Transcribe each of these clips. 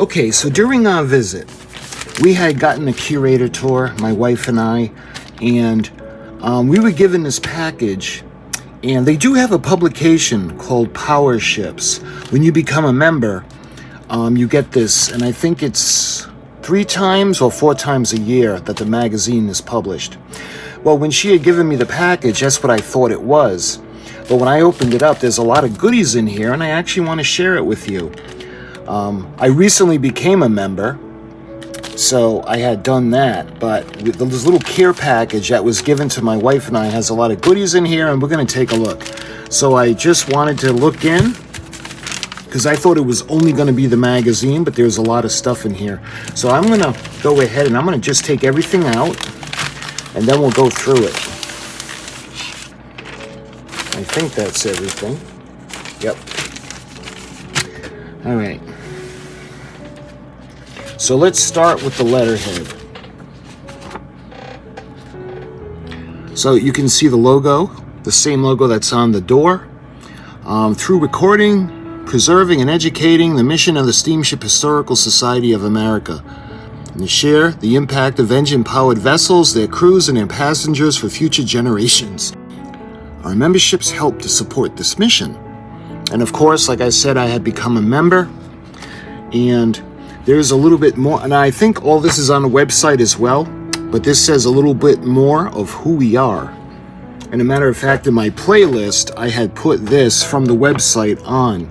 Okay, so during our visit, we had gotten a Curator Tour, my wife and I, and we were given this package, and they do have a publication called Power Ships. When you become a member, you get this, and I think it's 3 times or 4 times a year that the magazine is published. Well, when she had given me the package, that's what I thought it was. But when I opened it up, there's a lot of goodies in here, and I actually want to share it with you. I recently became a member, so I had done that, but this little care package that was given to my wife and I has a lot of goodies in here, and we're going to take a look. So I just wanted to look in, because I thought it was only going to be the magazine, but there's a lot of stuff in here. So I'm going to go ahead and I'm going to just take everything out, and then we'll go through it. I think that's everything. Yep. All right. So let's start with the letterhead. So you can see the logo, the same logo that's on the door. Through recording, preserving, and educating the mission of the Steamship Historical Society of America, and to share the impact of engine-powered vessels, their crews, and their passengers for future generations. Our memberships help to support this mission. And of course, like I said, I had become a member, and there's a little bit more, and I think all this is on the website as well, but this says a little bit more of who we are. And a matter of fact, in my playlist, I had put this from the website on.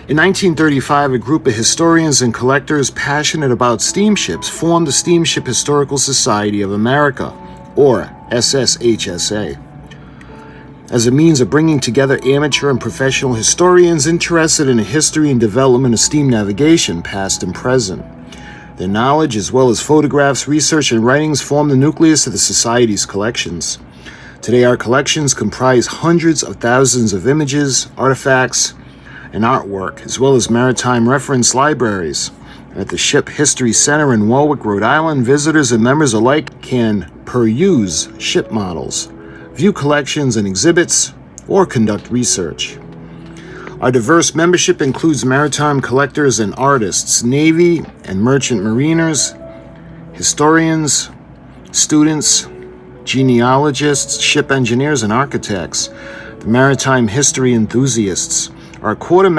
In 1935, a group of historians and collectors passionate about steamships formed the Steamship Historical Society of America, or SSHSA, as a means of bringing together amateur and professional historians interested in the history and development of steam navigation, past and present. Their knowledge, as well as photographs, research, and writings, form the nucleus of the Society's collections. Today, our collections comprise hundreds of thousands of images, artifacts, and artwork, as well as maritime reference libraries. At the Ship History Center in Warwick, Rhode Island, visitors and members alike can peruse ship models, view collections and exhibits, or conduct research. Our diverse membership includes maritime collectors and artists, Navy and merchant mariners, historians, students, genealogists, ship engineers, and architects, the maritime history enthusiasts. Our quarterly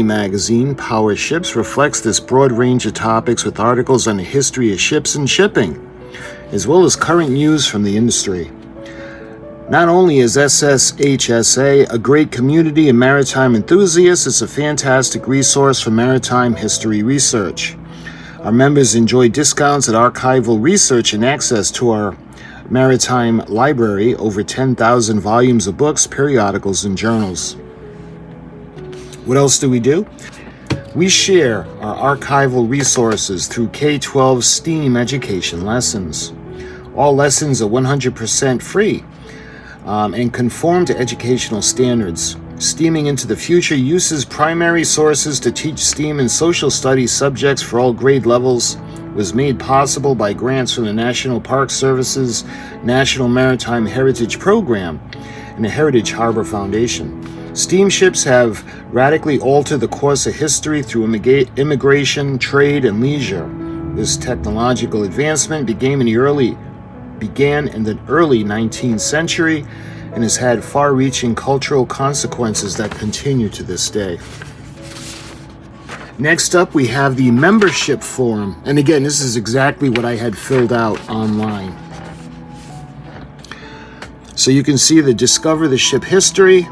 magazine, Power Ships, reflects this broad range of topics with articles on the history of ships and shipping, as well as current news from the industry. Not only is SSHSA a great community of maritime enthusiasts, it's a fantastic resource for maritime history research. Our members enjoy discounts at archival research and access to our maritime library, over 10,000 volumes of books, periodicals, and journals. What else do? We share our archival resources through K-12 STEAM education lessons. All lessons are 100% free and conform to educational standards. Steaming into the Future uses primary sources to teach STEAM and social studies subjects for all grade levels. Was made possible by grants from the National Park Service's National Maritime Heritage Program and the Heritage Harbor Foundation. Steamships have radically altered the course of history through immigration, trade, and leisure. This technological advancement began in the early 19th century and has had far-reaching cultural consequences that continue to this day. Next up, we have the membership form. And again, this is exactly what I had filled out online. So you can see the Discover the Ship History,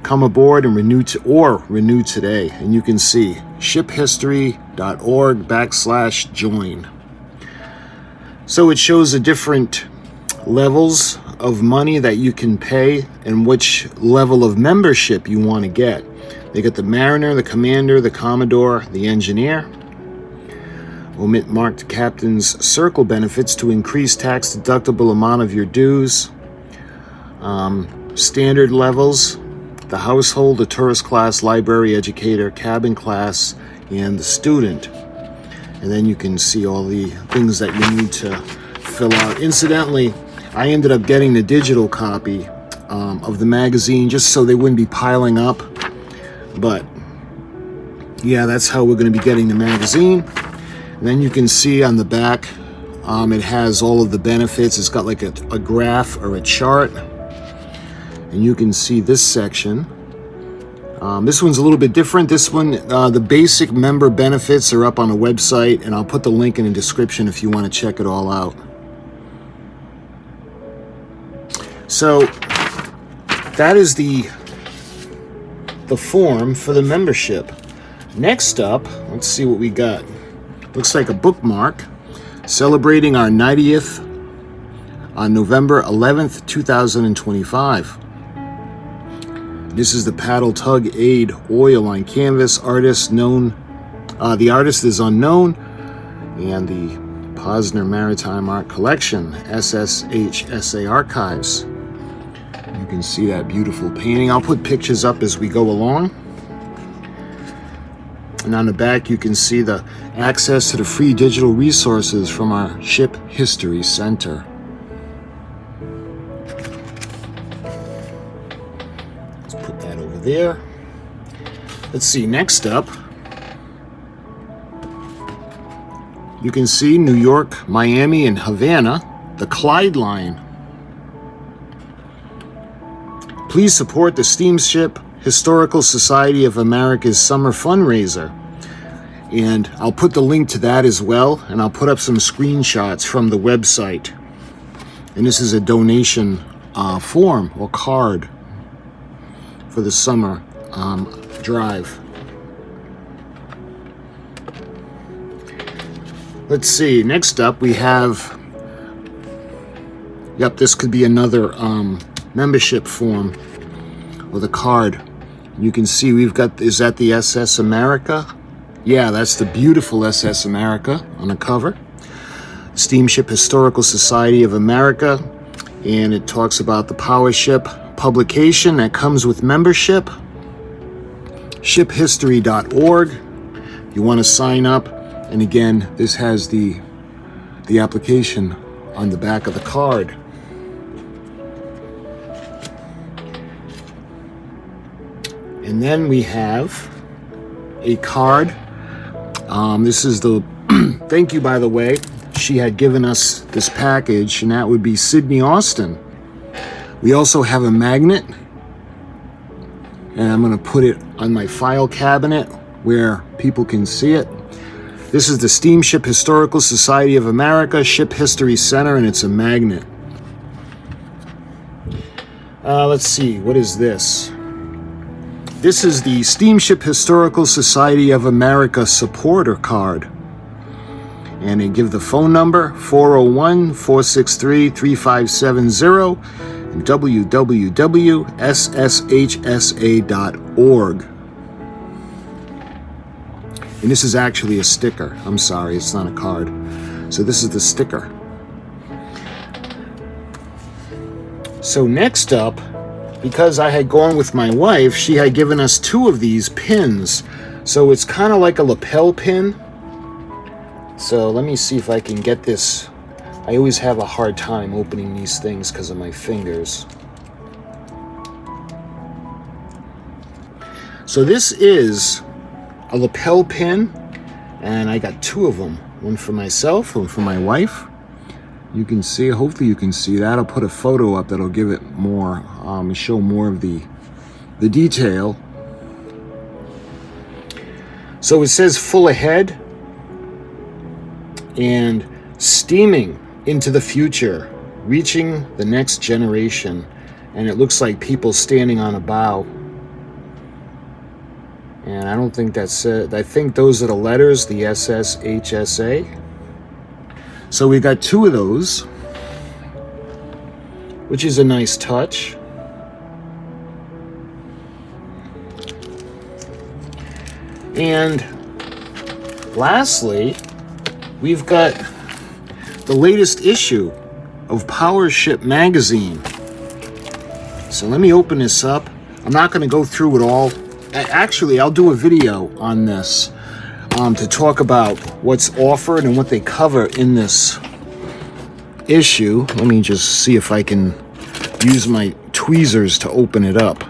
come aboard and renew today. And you can see shiphistory.org/join. So it shows the different levels of money that you can pay and which level of membership you want to get. They got the Mariner, the Commander, the Commodore, the Engineer. Omit marked Captain's Circle benefits to increase tax-deductible amount of your dues. Standard levels, the Household, the Tourist Class, Library Educator, Cabin Class, and the Student. And then you can see all the things that you need to fill out. Incidentally, I ended up getting the digital copy of the magazine just so they wouldn't be piling up. But Yeah, that's how we're going to be getting the magazine. And then you can see on the back, it has all of the benefits. It's got like a graph or a chart. And you can see this section. This one's a little bit different. This one, the basic member benefits are up on the website, and I'll put the link in the description if you want to check it all out. So that is the form for the membership. Next up, let's see what we got. Looks like a bookmark celebrating our 90th on November 11th, 2025. This is the Paddle Tug Aid oil on canvas. The artist is unknown, and the Posner Maritime Art Collection, SSHSA Archives. You can see that beautiful painting. I'll put pictures up as we go along. And on the back, you can see the access to the free digital resources from our Ship History Center. Let's put that over there. Let's see, next up, you can see New York, Miami, and Havana, the Clyde Line. Please support the Steamship Historical Society of America's summer fundraiser. And I'll put the link to that as well, and I'll put up some screenshots from the website. And this is a donation form or card for the summer drive. Let's see, next up we have, yep, this could be another membership form with a card. You can see we've got, is that the SS America? Yeah, that's the beautiful SS America on the cover. Steamship Historical Society of America, and it talks about the Power Ship publication that comes with membership. Shiphistory.org. You want to sign up, and again, this has the application on the back of the card. And then we have a card. This is the thank you, by the way. She had given us this package, and that would be Sydney Austin. We also have a magnet, and I'm going to put it on my file cabinet where people can see it. This is the Steamship Historical Society of America Ship History Center, and it's a magnet. Let's see, what is this? This is the Steamship Historical Society of America supporter card. And they give the phone number, 401-463-3570, and www.sshsa.org. And this is actually a sticker. I'm sorry, it's not a card. So this is the sticker. So next up, because I had gone with my wife, she had given us 2 of these pins. So it's kind of like a lapel pin. So let me see if I can get this. I always have a hard time opening these things because of my fingers. So this is a lapel pin, and I got 2 of them. One for myself, one for my wife. You can see, hopefully you can see that. I'll put a photo up that'll give it more, show more of the detail. So it says full ahead and steaming into the future, reaching the next generation. And it looks like people standing on a bow. And I don't think that's it. I think those are the letters, the SSHSA. So we got 2 of those, which is a nice touch. And lastly, we've got the latest issue of Power Ship magazine. So let me open this up. I'm not going to go through it all. Actually, I'll do a video on this to talk about what's offered and what they cover in this issue. Let me just see if I can use my tweezers to open it up.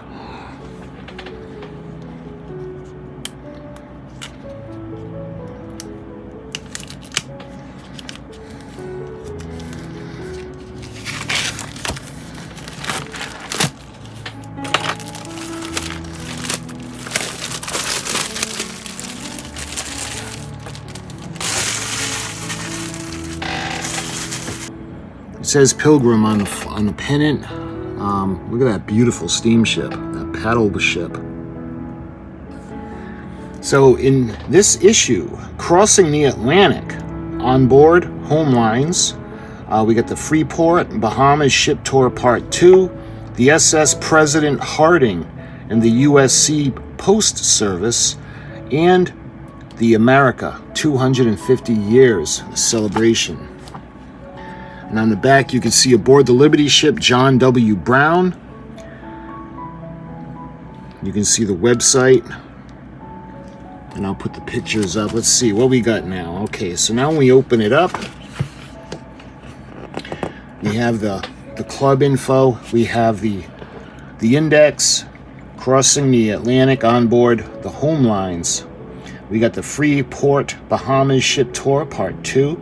It says Pilgrim on the pennant. Look at that beautiful steamship, that paddle ship. So in this issue, Crossing the Atlantic, on board, home lines, we got the Freeport, Bahamas Ship Tour Part 2, the SS President Harding and the USC Post Service, and the America 250 years celebration. And on the back you can see aboard the Liberty ship John W. Brown. You can see the website. And I'll put the pictures up. Let's see what we got now. Okay, so now when we open it up, we have the club info. We have the index, Crossing the Atlantic on board the home lines. We got the Freeport Bahamas Ship Tour Part 2,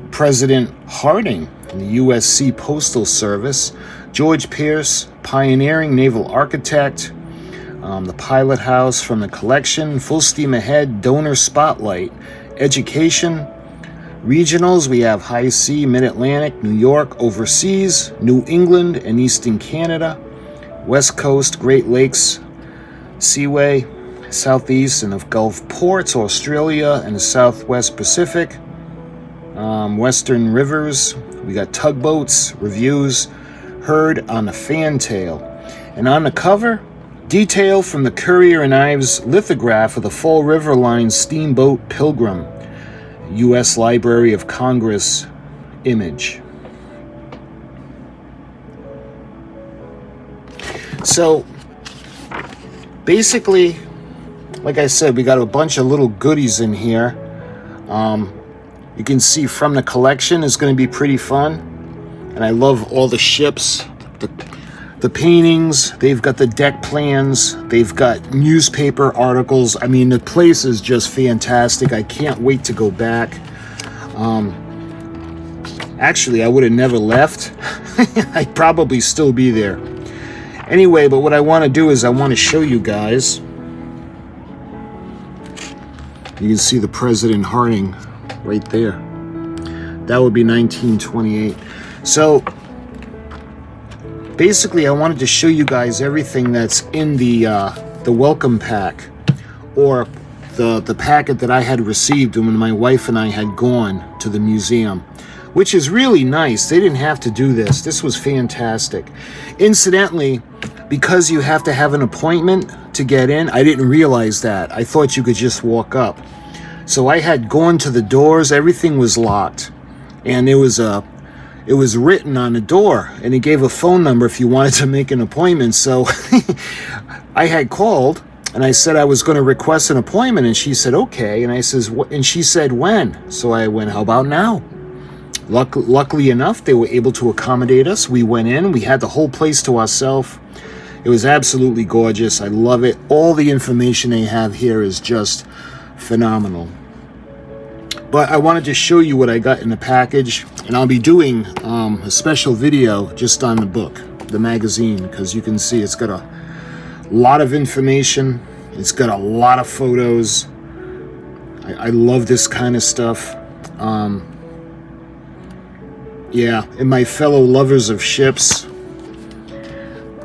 President Harding and the USC Postal Service, George Pierce, pioneering naval architect, the Pilot House from the collection, Full Steam Ahead, Donor Spotlight, Education, Regionals, we have High Sea, Mid-Atlantic, New York, Overseas, New England and Eastern Canada, West Coast, Great Lakes, Seaway, Southeast and of Gulf Ports, Australia and the Southwest Pacific, Western Rivers, we got tugboats, reviews, heard on the fantail. And on the cover, detail from the Courier and Ives lithograph of the Fall River Line steamboat Pilgrim, U.S. Library of Congress image. So basically, like I said, we got a bunch of little goodies in here. You can see from the collection is going to be pretty fun. And I love all the ships, the paintings. They've got the deck plans. They've got newspaper articles. I mean, the place is just fantastic. I can't wait to go back. Actually, I would have never left. I'd probably still be there. Anyway, but what I want to do is I want to show you guys. You can see the President Harding right there. That would be 1928. So basically, I wanted to show you guys everything that's in the welcome pack, or the packet that I had received when my wife and I had gone to the museum, which is really nice. They didn't have to do this. This was fantastic. Incidentally, because you have to have an appointment to get in, I didn't realize that. I thought you could just walk up. So I had gone to the doors. Everything was locked, and it was written on the door, and it gave a phone number if you wanted to make an appointment. So I had called and I said I was going to request an appointment, and she said okay, and I says what? And she said when? So I went, how about now? Luckily enough, they were able to accommodate us. We went in, we had the whole place to ourselves. It was absolutely gorgeous. I love it. All the information they have here is just phenomenal. But I wanted to show you what I got in the package, and I'll be doing a special video just on the book, the magazine, because you can see it's got a lot of information. It's got a lot of photos. I love this kind of stuff. Yeah, and my fellow lovers of ships,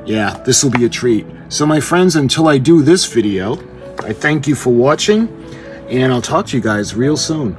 yeah, this will be a treat. So my friends, until I do this video, I thank you for watching, and I'll talk to you guys real soon.